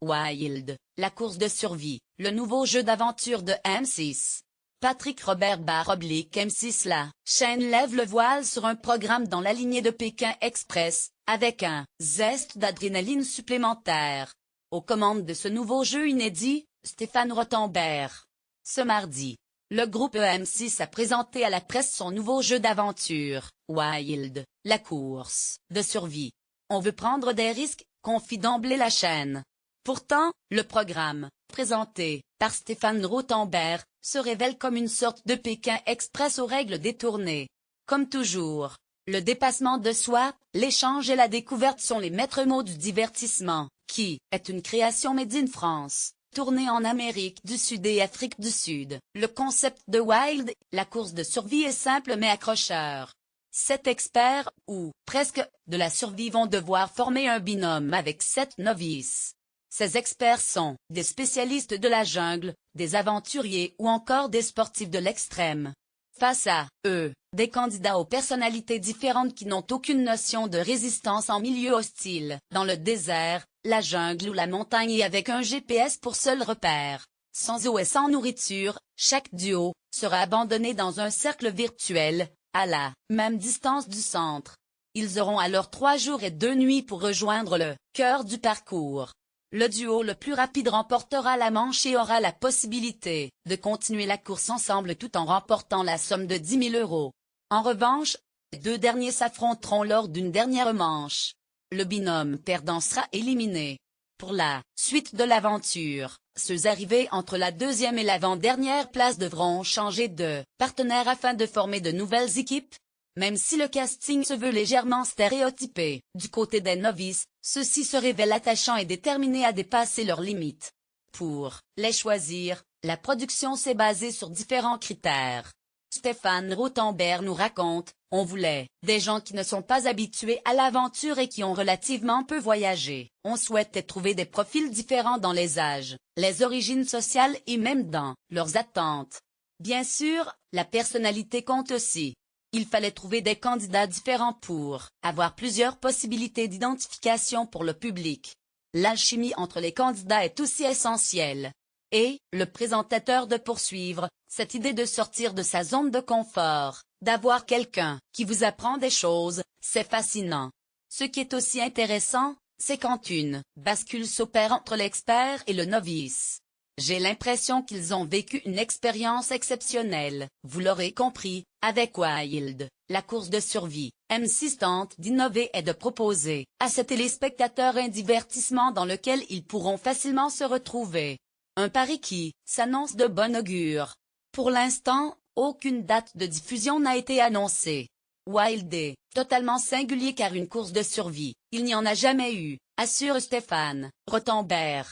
Wild, la course de survie, le nouveau jeu d'aventure de M6. Patrick Robert /M6 La chaîne lève le voile sur un programme dans la lignée de Pékin Express, avec un zeste d'adrénaline supplémentaire. Aux commandes de ce nouveau jeu inédit, Stéphane Rothenberg. Ce mardi, le groupe M6 a présenté à la presse son nouveau jeu d'aventure, Wild, la course de survie. On veut prendre des risques, confie d'emblée la chaîne. Pourtant, le programme, présenté par Stéphane Rothenberg, se révèle comme une sorte de Pékin Express aux règles détournées. Comme toujours, le dépassement de soi, l'échange et la découverte sont les maîtres mots du divertissement, qui est une création made in France, tournée en Amérique du Sud et Afrique du Sud. Le concept de Wild, la course de survie est simple mais accrocheur. 7 experts, ou presque, de la survie vont devoir former un binôme avec 7 novices. Ces experts sont des spécialistes de la jungle, des aventuriers ou encore des sportifs de l'extrême. Face à eux, des candidats aux personnalités différentes qui n'ont aucune notion de résistance en milieu hostile, dans le désert, la jungle ou la montagne et avec un GPS pour seul repère. Sans eau et sans nourriture, chaque duo sera abandonné dans un cercle virtuel, à la même distance du centre. Ils auront alors 3 jours et 2 nuits pour rejoindre le cœur du parcours. Le duo le plus rapide remportera la manche et aura la possibilité de continuer la course ensemble tout en remportant la somme de 10 000 €. En revanche, les 2 derniers s'affronteront lors d'une dernière manche. Le binôme perdant sera éliminé. Pour la suite de l'aventure, ceux arrivés entre la 2e et l'avant-dernière place devront changer de partenaire afin de former de nouvelles équipes. Même si le casting se veut légèrement stéréotypé, du côté des novices, ceux-ci se révèlent attachants et déterminés à dépasser leurs limites. Pour les choisir, la production s'est basée sur différents critères. Stéphane Rothenberg nous raconte, on voulait des gens qui ne sont pas habitués à l'aventure et qui ont relativement peu voyagé. On souhaitait trouver des profils différents dans les âges, les origines sociales et même dans leurs attentes. Bien sûr, la personnalité compte aussi. Il fallait trouver des candidats différents pour avoir plusieurs possibilités d'identification pour le public. L'alchimie entre les candidats est aussi essentielle. Et, le présentateur de poursuivre, cette idée de sortir de sa zone de confort, d'avoir quelqu'un qui vous apprend des choses, c'est fascinant. Ce qui est aussi intéressant, c'est quand une bascule s'opère entre l'expert et le novice. J'ai l'impression qu'ils ont vécu une expérience exceptionnelle, vous l'aurez compris, avec Wild, la course de survie. M6 tente d'innover et de proposer à ses téléspectateurs un divertissement dans lequel ils pourront facilement se retrouver. Un pari qui s'annonce de bon augure. Pour l'instant, aucune date de diffusion n'a été annoncée. Wild est totalement singulier car une course de survie, il n'y en a jamais eu, assure Stéphane Rothenberg.